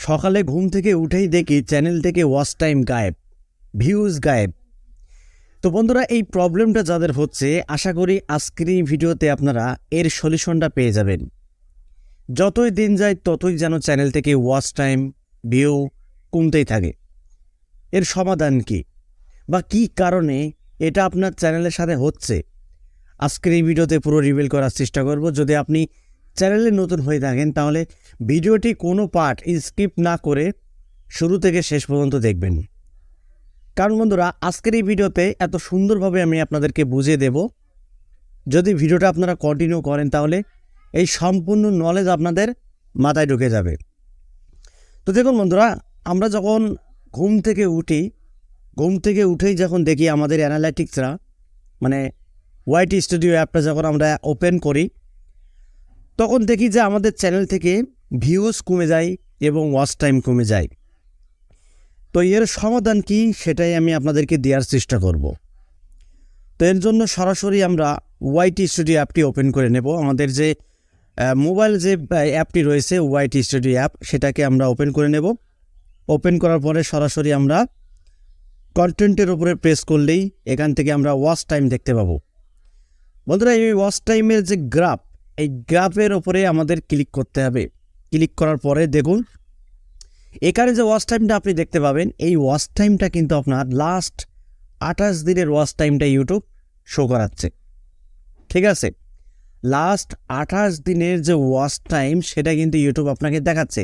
সকালে ঘুম থেকে উঠেই দেখি চ্যানেল থেকে ওয়াচ টাইম গায়েব, ভিউজ গায়েব। তো বন্ধুরা, এই প্রবলেমটা যাদের হচ্ছে, আশা করি আজকের এই ভিডিওতে আপনারা এর সলিউশনটা পেয়ে যাবেন। যতই দিন যায় ততই যেন চ্যানেল থেকে ওয়াচ টাইম, ভিউ কমতেই থাকে। এর সমাধান কি বা কী কারণে এটা আপনার চ্যানেলের সাথে হচ্ছে, আজকের এই ভিডিওতে পুরো রিভিল করার চেষ্টা করব। যদি আপনি চ্যানেলে নতুন হয়ে থাকেন তাহলে ভিডিওটি কোনো পার্ট স্কিপ না করে শুরু থেকে শেষ পর্যন্ত দেখবেন। কারণ বন্ধুরা, আজকের এই ভিডিওতে এত সুন্দরভাবে আমি আপনাদেরকে বুঝিয়ে দেব, যদি ভিডিওটা আপনারা কন্টিনিউ করেন তাহলে এই সম্পূর্ণ নলেজ আপনাদের মাথায় ঢুকে যাবে। তো দেখুন বন্ধুরা, আমরা যখন ঘুম থেকে উঠেই যখন দেখি আমাদের অ্যানালাইটিক্সরা, মানে ওয়াইটি স্টুডিও অ্যাপটা যখন আমরা ওপেন করি, তখন দেখি যে আমাদের চ্যানেল থেকে ভিউজ কমে যায় এবং ওয়াচ টাইম কমে যায়। তো এর সমাধান কি, সেটাই আমি আপনাদেরকে দেওয়ার চেষ্টা করব। তো এর জন্য সরাসরি আমরা ওয়াইটি স্টুডিও অ্যাপটি ওপেন করে নেব। আমাদের যে মোবাইল যে অ্যাপটি রয়েছে ওয়াইটি স্টুডিও অ্যাপ, সেটাকে আমরা ওপেন করে নেব। ওপেন করার পরে সরাসরি আমরা কন্টেন্টের উপরে প্রেস করলেই এখান থেকে আমরা ওয়াচ টাইম দেখতে পাবো। বন্ধুরা, এই ওয়াচ টাইমের যে গ্রাফ, এই গ্রাফের ওপরে আমাদের ক্লিক করতে হবে। ক্লিক করার পরে দেখুন এখানে যে ওয়াচ টাইমটা আপনি দেখতে পাবেন, এই ওয়াচ টাইমটা কিন্তু আপনার লাস্ট 28 দিনের ওয়াচ টাইমটা ইউটিউব শো করাচ্ছে। ঠিক আছে, লাস্ট 28 দিনের যে ওয়াচ টাইম সেটা কিন্তু ইউটিউব আপনাকে দেখাচ্ছে।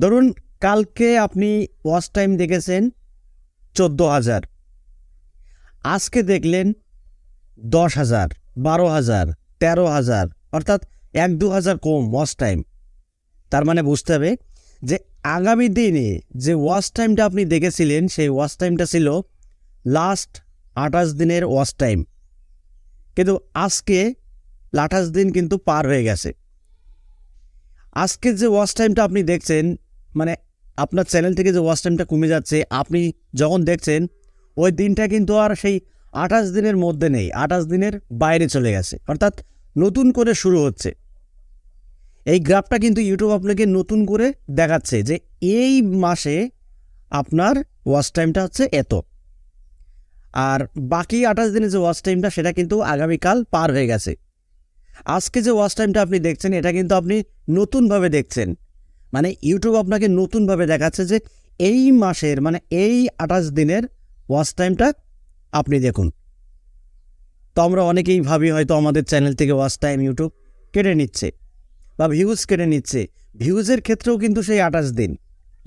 ধরুন কালকে আপনি ওয়াচ টাইম দেখেছেন 14,000, আজকে দেখলেন 10,000, 12,000, 13,000, অর্থাৎ 1-2,000 কম ওয়াচ টাইম। তার মানে বুঝতে হবে যে আগামী দিনে যে ওয়াচ টাইমটা আপনি দেখেছিলেন সেই ওয়াচ টাইমটা ছিল লাস্ট 28 দিনের ওয়াচ টাইম, কিন্তু আজকে 28 দিন কিন্তু পার হয়ে গেছে। আজকে যে ওয়াচ টাইমটা আপনি দেখছেন, মানে আপনার চ্যানেল থেকে যে ওয়াচ টাইমটা কমে যাচ্ছে, আপনি যখন দেখছেন ওই দিনটা কিন্তু আর সেই 28 দিনের মধ্যে নেই, 28 দিনের বাইরে চলে গেছে, অর্থাৎ নতুন করে শুরু হচ্ছে। এই গ্রাফটা কিন্তু ইউটিউব আপনাকে নতুন করে দেখাচ্ছে যে এই মাসে আপনার ওয়াচ টাইমটা হচ্ছে এত, আর বাকি 28 দিনের যে ওয়াচ টাইমটা সেটা কিন্তু আগামীকাল পার হয়ে গেছে। আজকে যে ওয়াচ টাইমটা আপনি দেখছেন এটা কিন্তু আপনি নতুনভাবে দেখছেন, মানে ইউটিউব আপনাকে নতুনভাবে দেখাচ্ছে যে এই মাসের, মানে এই 28 দিনের ওয়াচ টাইমটা আপনি দেখুন। তো আমরা অনেকেই ভাবি হয়তো আমাদের চ্যানেল থেকে ওয়াচ টাইম ইউটিউব কেটে নিচ্ছে বা ভিউজ কেটে নিচ্ছে। ভিউজের ক্ষেত্রেও কিন্তু সেই 28 দিন,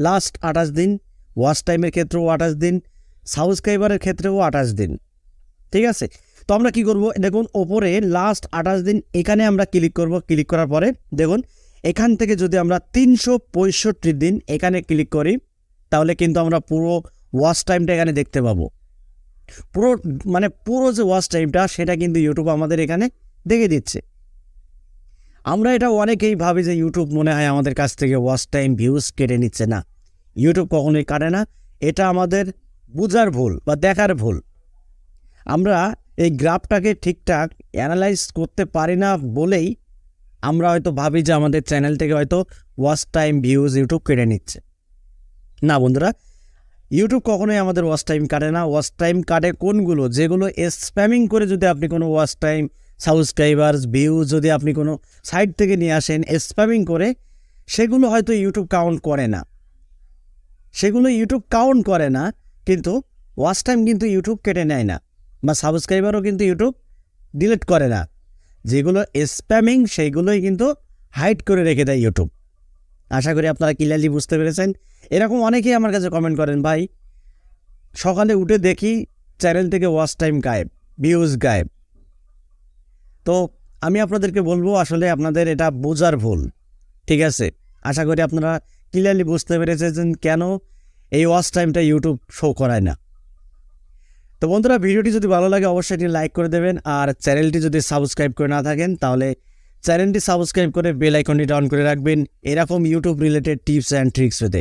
লাস্ট 28 দিন, ওয়াচ টাইমের ক্ষেত্রেও 28 দিন, সাবস্ক্রাইবারের ক্ষেত্রেও 28 দিন। ঠিক আছে, তো আমরা কি করব, দেখুন ওপরে লাস্ট 28 দিন এখানে আমরা ক্লিক করব। ক্লিক করার পরে দেখুন এখান থেকে যদি আমরা 365 দিন এখানে ক্লিক করি তাহলে কিন্তু আমরা পুরো ওয়াচ টাইমটা এখানে দেখতে পাবো। পুরো যে ওয়াচ টাইমটা সেটা কিন্তু ইউটিউব আমাদের এখানে দেখে দিচ্ছে। আমরা এটা অনেকেই ভাবি যে ইউটিউব মনে হয় আমাদের কাছ থেকে ওয়াচ টাইম, ভিউজ কেটে নিচ্ছে। না, ইউটিউব কখনোই কাটে না। এটা আমাদের বুঝার ভুল বা দেখার ভুল। আমরা এই গ্রাফটাকে ঠিকঠাক অ্যানালাইজ করতে পারি না বলেই আমরা হয়তো ভাবি যে আমাদের চ্যানেল থেকে হয়তো ওয়াচ টাইম, ভিউজ ইউটিউব কেটে নিচ্ছে। না বন্ধুরা, ইউটিউব কখনোই আমাদের ওয়াচ টাইম কাটে না। ওয়াচ টাইম কাটে কোনগুলো, যেগুলো স্প্যামিং করে যদি আপনি কোনো ওয়াচ টাইম, সাবস্ক্রাইবার্স, ভিউজ যদি আপনি কোনো সাইট থেকে নিয়ে আসেন স্প্যামিং করে, সেগুলো হয়তো ইউটিউব কাউন্ট করে না, কিন্তু ওয়াচ টাইম কিন্তু ইউটিউব কেটে নেয় না, বা সাবস্ক্রাইবারও কিন্তু ইউটিউব ডিলিট করে না। যেগুলো স্প্যামিং সেইগুলোই কিন্তু হাইড করে রেখে দেয় ইউটিউব। আশা করি আপনারা ক্লিয়ারলি বুঝতে পেরেছেন। এরকম অনেকেই আমার কাছে কমেন্ট করেন, ভাই সকালে উঠে দেখি চ্যানেল থেকে ওয়াচ টাইম গায়েব, ভিউজ গায়েব। তো আমি আপনাদেরকে বলবো আসলে আপনাদের এটা বোঝার ভুল। ঠিক আছে, আশা করি আপনারা ক্লিয়ারলি বুঝতে পেরেছেন কেন এই ওয়াচ টাইমটা ইউটিউব শো করায় না। তো বন্ধুরা, ভিডিওটি যদি ভালো লাগে অবশ্যই এটি লাইক করে দেবেন, আর চ্যানেলটি যদি সাবস্ক্রাইব করে না থাকেন তাহলে চ্যানেলটি সাবস্ক্রাইব করে বেল আইকনটি অন করে রাখবেন এরকম YouTube related tips and tricks পেতে।